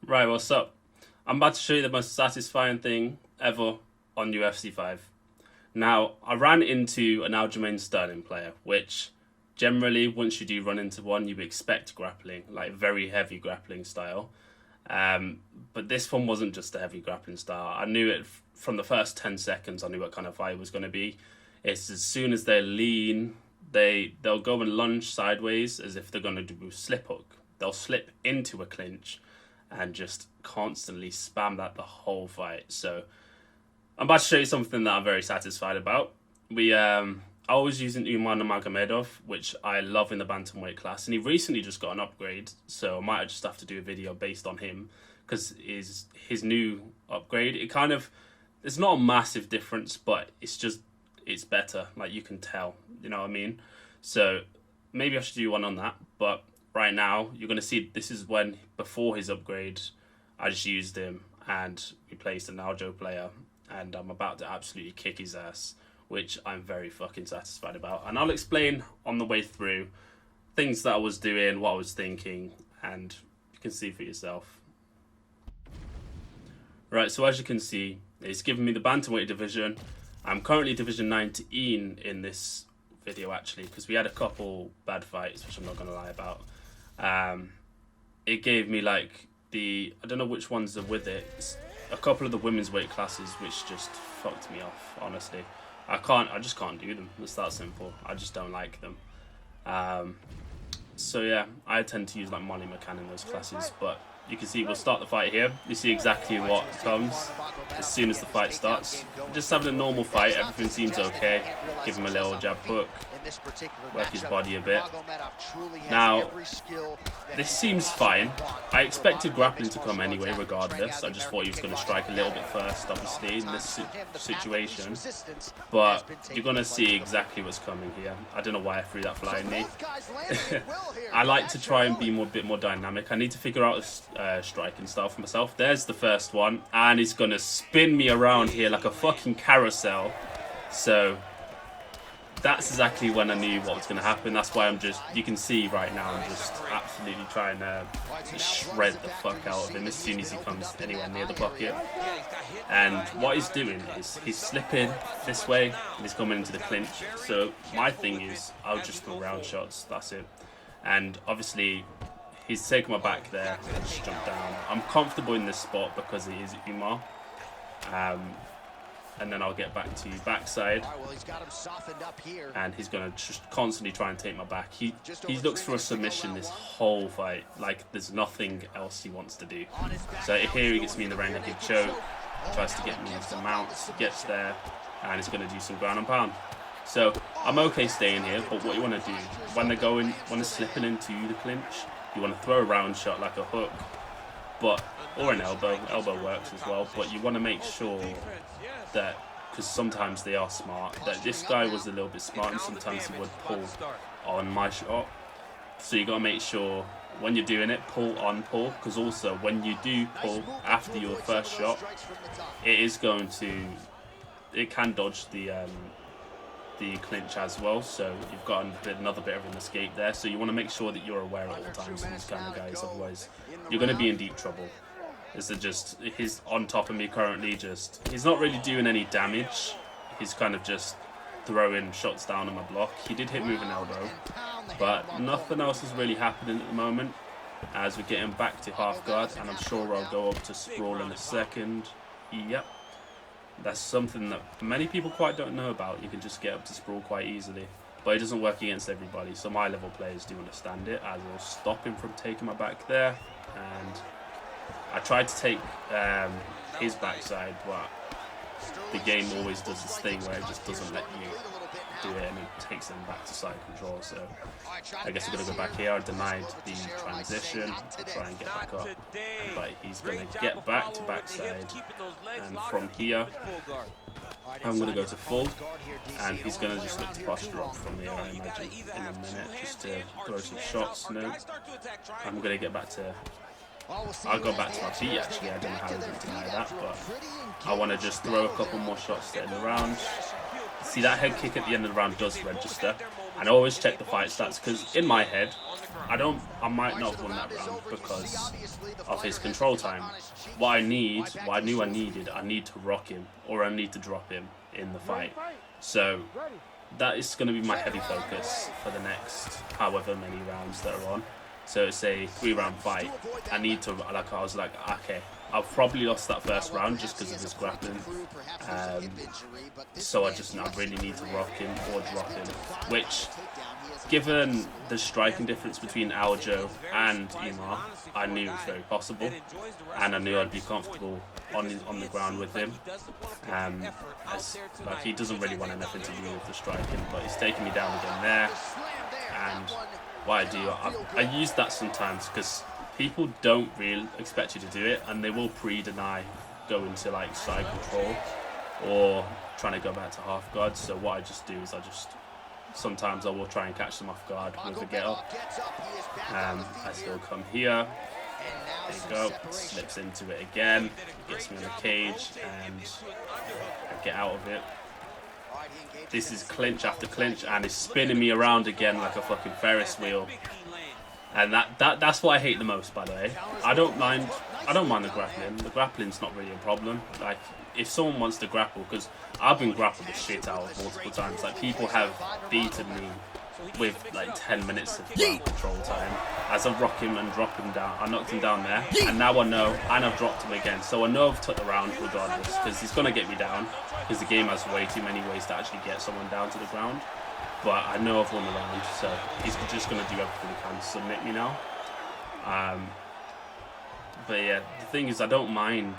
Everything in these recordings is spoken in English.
Right, what's up? I'm about to show you the most satisfying thing ever on UFC5. Now, I ran into an Aljamain Sterling player, which generally, once you do run into one, you expect grappling, like very heavy grappling style. But this one wasn't just a heavy grappling style. I knew it from the first 10 seconds, I knew what kind of fight it was going to be. It's as soon as they lean, they'll go and lunge sideways as if they're going to do a slip hook. They'll slip into a clinch and just constantly spam that the whole fight. So I'm about to show you something that I'm very satisfied about. I was using Umar Nurmagomedov, which I love in the bantamweight class, and he recently just got an upgrade, so I might just have to do a video based on him because his new upgrade. It's not a massive difference, but it's better. Like you can tell, you know what I mean. So maybe I should do one on that, but right now you're going to see this is when, before his upgrade, I just used him and replaced an Aljo player, and I'm about to absolutely kick his ass, which I'm very fucking satisfied about. And I'll explain on the way through things that I was doing, what I was thinking, and you can see for yourself. Right, so as you can see, it's given me the bantamweight division. I'm currently division 19 in this video actually, because we had a couple bad fights, which I'm not going to lie about. It gave me like I don't know which ones are with it. It's a couple of the women's weight classes, which just fucked me off, honestly. I just can't do them. It's that simple. I just don't like them. So yeah, I tend to use like Molly McCann in those classes, but you can see we'll start the fight here. You see exactly what comes as soon as the fight starts. Just having a normal fight, everything seems okay. Give him a little jab hook, work his body a bit. Now, this seems fine. I expected grappling to come anyway, regardless. I just thought he was going to strike a little bit first, obviously, in this situation. But you're going to see exactly what's coming here. I don't know why I threw that flying knee. I like to try and be a bit more dynamic. I need to figure out a striking style for myself. There's the first one, and he's going to spin me around here like a fucking carousel. So that's exactly when I knew what was going to happen. That's why you can see right now, I'm just absolutely trying to shred the fuck out of him as soon as he comes anywhere near the pocket. And what he's doing is he's slipping this way and he's coming into the clinch. So my thing is, I'll just throw round shots, that's it. And obviously, he's taken my back there and just jumped down. I'm comfortable in this spot because it is Umar. And then I'll get back to backside, and he's going to just constantly try and take my back. He looks for a submission this whole fight, like there's nothing else he wants to do. So here he gets me in the rear naked choke, tries to get me into mounts, gets there, and he's going to do some ground and pound. So I'm okay staying here, but what you want to do, when they're slipping into the clinch, you want to throw a round shot like a hook, or an elbow. Elbow works as well, but you want to make sure that, because sometimes they are smart, that this guy was a little bit smart and sometimes he would pull on my shot. So you got to make sure when you're doing it, pull, because also when you do pull after your first shot, it can dodge the clinch as well, so you've got another bit of an escape there. So you want to make sure that you're aware at all times of these kind of guys, otherwise you're going to be in deep trouble. He's on top of me currently, he's not really doing any damage. He's kind of just throwing shots down on my block. He did hit me with an elbow, but nothing else is really happening at the moment as we're getting back to half guard, and I'm sure I'll go up to sprawl in a second. Yep. That's something that many people quite don't know about. You can just get up to sprawl quite easily, but it doesn't work against everybody. So my level players do understand it, as I'll stop him from taking my back there. And I tried to take his backside, but the game always does this thing where it just doesn't let you do it, and it takes them back to side control. So I guess I'm going to go back here. I denied the transition to try and get back up, but he's going to get back to backside, and from here I'm going to go to full, and he's going to just look to posture up from here, I imagine, in a minute, just to throw some shots. No, I'm going to get back to I'll go back to my feet actually. I don't know how he didn't deny that, but I want to just throw a couple more shots in the round. See, that head kick at the end of the round does register. And I always check the fight stats because in my head, I might not have won that round because of his control time. What I knew I needed, I need to rock him or I need to drop him in the fight. So that is going to be my heavy focus for the next however many rounds that are on. So it's a 3-round fight. I need to, I was like, okay, I've probably lost that first round just because of his grappling. So I really need to rock him or drop him. Which, given the striking difference between Aljo and Umar, I knew it was very possible. And I knew I'd be comfortable on the ground with him. He doesn't really want anything to do with the striking, but he's taking me down again there. And what I do, I use that sometimes because people don't really expect you to do it, and they will pre-deny going to like side control or trying to go back to half guard. So what I just do is sometimes I will try and catch them off guard with a get up. I still come here. There you go. Slips into it again. Gets me in the cage and I get out of it. This is clinch after clinch and it's spinning me around again like a fucking Ferris wheel. And that's what I hate the most, by the way. I don't mind the grappling. The grappling's not really a problem. Like, if someone wants to grapple, because I've been grappled the shit out of multiple times. Like, people have beaten me with like 10 minutes of ground control time. As I rock him and drop him down, I knocked him down there, and now I know, and I've dropped him again. So I know I've took the round regardless, because he's gonna get me down. Because the game has way too many ways to actually get someone down to the ground. But I know I've won the round, so he's just going to do everything he can to submit me now. But yeah, the thing is, I don't mind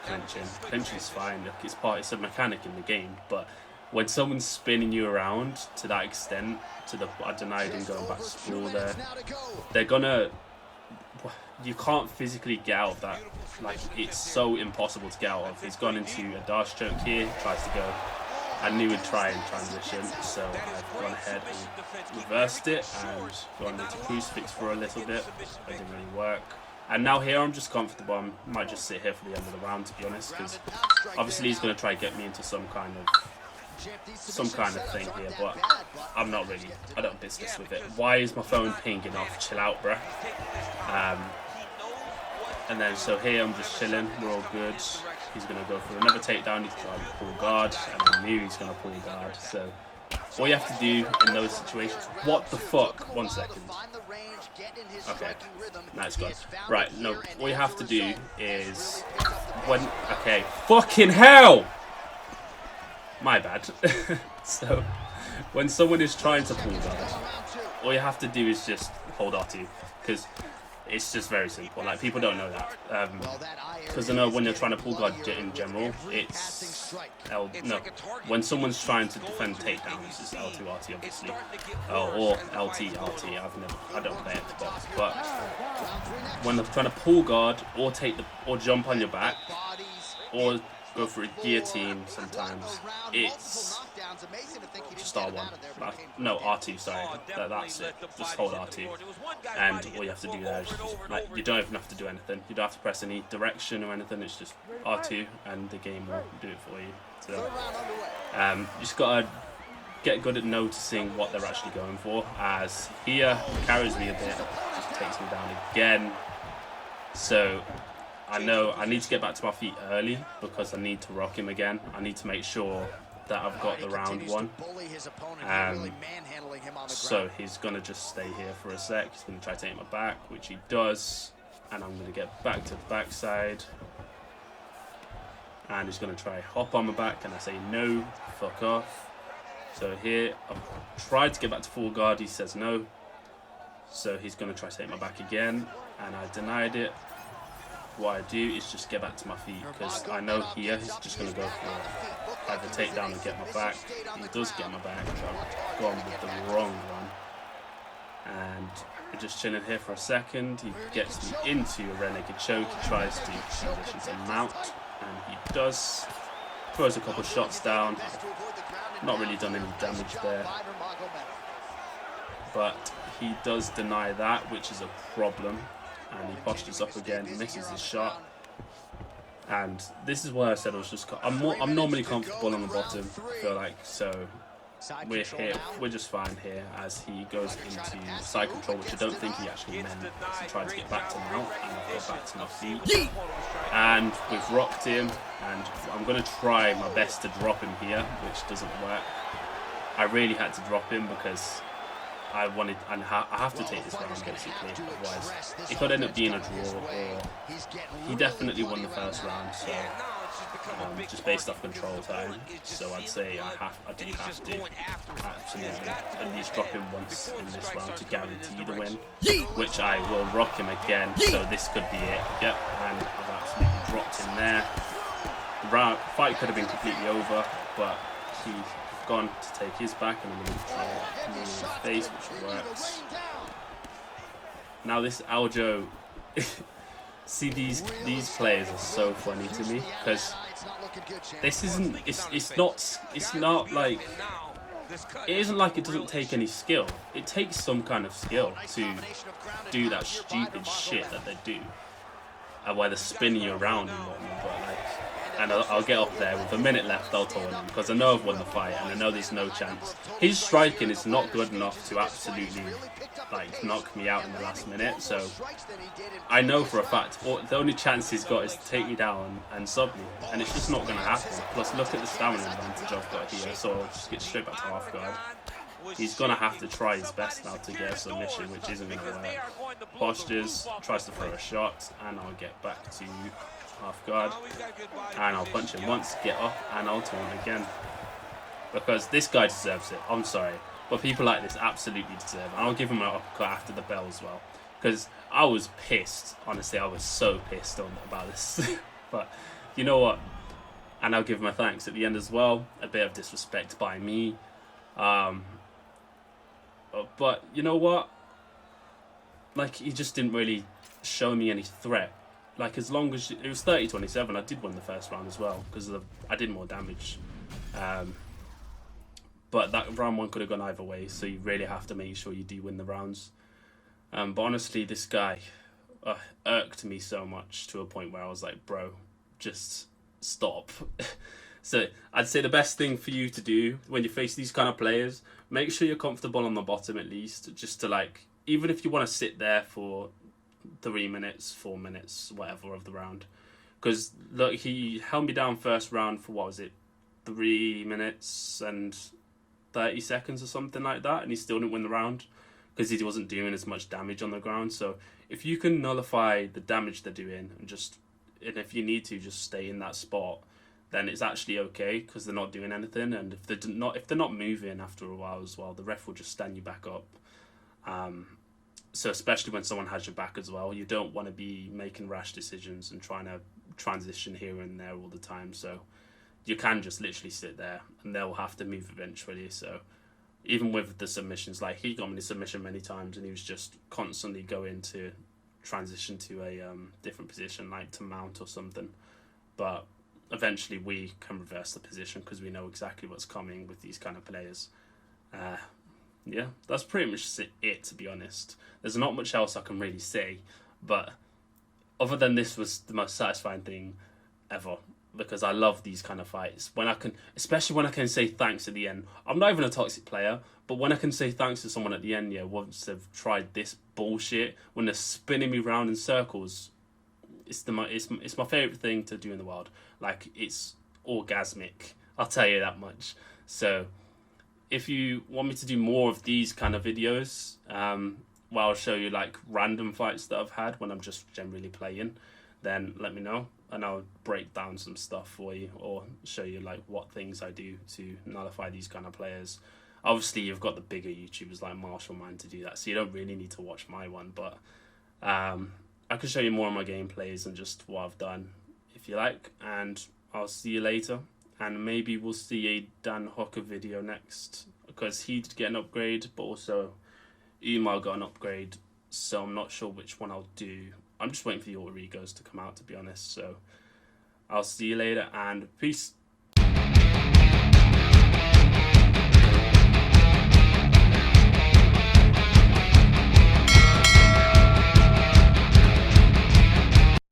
clinching. Clinching's fine. It's a mechanic in the game. But when someone's spinning you around to that extent, I denied him going back to school there, they're gonna. You can't physically get out of that. Like, it's so impossible to get out of. He's gone into a dash choke here, tries to go. I knew he'd try and transition, so I've gone ahead and reversed it and gone into crucifix for a little bit. It didn't really work. And now here I'm just comfortable. I might just sit here for the end of the round, to be honest, because obviously he's going to try and get me into some kind of thing here, but I'm not really. I don't business with it. Why is my phone pinging off? Chill out, bruh. And then so here I'm just chilling. We're all good. He's going to go for another takedown. He's going to pull guard, and I knew he's going to pull guard. So all you have to do in those situations... What the fuck? 1 second. Okay, that's good. Right, no, all you have to do is... Okay, fucking hell! My bad. So, when someone is trying to pull guard, all you have to do is just hold R2. Because... it's just very simple. Like, people don't know that. Because I know when you're trying to pull guard in general, it's when someone's trying to defend takedowns, it's L2 RT obviously, or LT RT. I don't play Xbox, but when they're trying to pull guard or jump on your back or go for a guillotine, sometimes it's just R1. No, R2, sorry. That's it. Just hold R2. And all you have to do there is like, you don't even have to do anything. You don't have to press any direction or anything. It's just R2 and the game will do it for you. So you just gotta get good at noticing what they're actually going for. As here carries me a bit, just takes me down again. So I know I need to get back to my feet early because I need to rock him again. I need to make sure that I've got the round one. So he's going to just stay here for a sec. He's going to try to take my back, which he does. And I'm going to get back to the backside. And he's going to try hop on my back. And I say, no, fuck off. So here, I've tried to get back to full guard. He says no. So he's going to try to take my back again. And I denied it. What I do is just get back to my feet because I know here he's just going to go for either takedown and get my back. He does get my back, but I've gone with the wrong one. And we're just chilling here for a second. He gets me into a renegade choke. He tries to transition to mount, and he does. Throws a couple shots down. Not really done any damage there. But he does deny that, which is a problem. And he postures up again, misses his shot. And this is why I said I was just... I'm normally comfortable on the bottom, I feel like. So we're here, we're just fine here as he goes into side control, which I don't think he actually meant. He tried to get back to mount, and I've got back to my feet. And we've rocked him, and I'm going to try my best to drop him here, which doesn't work. I really had to drop him because I wanted, and I have to take this round basically, otherwise it could end up being a draw, or he definitely won the first round, so just based off control time. So I'd say I do have to absolutely at least drop him once in this round to guarantee the win, which I will rock him again. So this could be it. Yep, and I've absolutely dropped him there. The fight could have been completely over, but he's gone to take his back, and I'm going to try and move his face, which works. Now this Aljo, see these players are so funny to me because this isn't, it's not like, it isn't like it doesn't take any skill. It takes some kind of skill to do that stupid shit that they do, where they're spinning you around and whatnot. But like, and I'll get up there with a minute left. I'll taunt him because I know I've won the fight and I know there's no chance. His striking is not good enough to absolutely like knock me out in the last minute. So I know for a fact the only chance he's got is to take me down and sub me, and it's just not going to happen. Plus, look at the stamina advantage I've got here. So I'll just get straight back to half guard. He's going to have to try his best now to get a submission, which isn't going to work. Postures, tries to throw a shot, and I'll get back to half guard. And I'll punch him once, get up, and I'll taunt again. Because this guy deserves it. I'm sorry. But people like this absolutely deserve it. And I'll give him an uppercut after the bell as well. Because I was pissed. Honestly, I was so pissed about this. But you know what? And I'll give him a thanks at the end as well. A bit of disrespect by me. But you know what? Like, he just didn't really show me any threat. Like, as long as it was 30-27, I did win the first round as well because I did more damage. But that round one could have gone either way, so you really have to make sure you do win the rounds. But honestly, this guy irked me so much to a point where I was like, bro, just stop. So I'd say the best thing for you to do when you face these kind of players, make sure you're comfortable on the bottom at least, just to like, even if you want to sit there for 3 minutes, 4 minutes, whatever of the round. Because look, he held me down first round for, what was it, 3 minutes and 30 seconds or something like that, and he still didn't win the round because he wasn't doing as much damage on the ground. So if you can nullify the damage they're doing and if you need to just stay in that spot, then it's actually okay because they're not doing anything. And if they're not moving after a while as well, the ref will just stand you back up. So especially when someone has your back as well, you don't want to be making rash decisions and trying to transition here and there all the time. So you can just literally sit there and they'll have to move eventually. So even with the submissions, like he got me the submission many times and he was just constantly going to transition to a different position, like to mount or something. But eventually we can reverse the position because we know exactly what's coming with these kind of players. Yeah, that's pretty much it, to be honest. There's not much else I can really say, but other than this was the most satisfying thing ever, because I love these kind of fights. Especially when I can say thanks at the end. I'm not even a toxic player, but when I can say thanks to someone at the end, yeah, once they've tried this bullshit, when they're spinning me round in circles, it's my favourite thing to do in the world. Like, it's orgasmic, I'll tell you that much. So if you want me to do more of these kind of videos, where I'll show you like random fights that I've had when I'm just generally playing, then let me know and I'll break down some stuff for you or show you like what things I do to nullify these kind of players. Obviously you've got the bigger YouTubers like Marshall Man to do that, so you don't really need to watch my one, but I can show you more of my gameplays and just what I've done if you like, and I'll see you later. And maybe we'll see a Dan Hooker video next, because he did get an upgrade, but also Umar got an upgrade, so I'm not sure which one I'll do. I'm just waiting for the Alter Egos to come out, to be honest. So I'll see you later, and peace.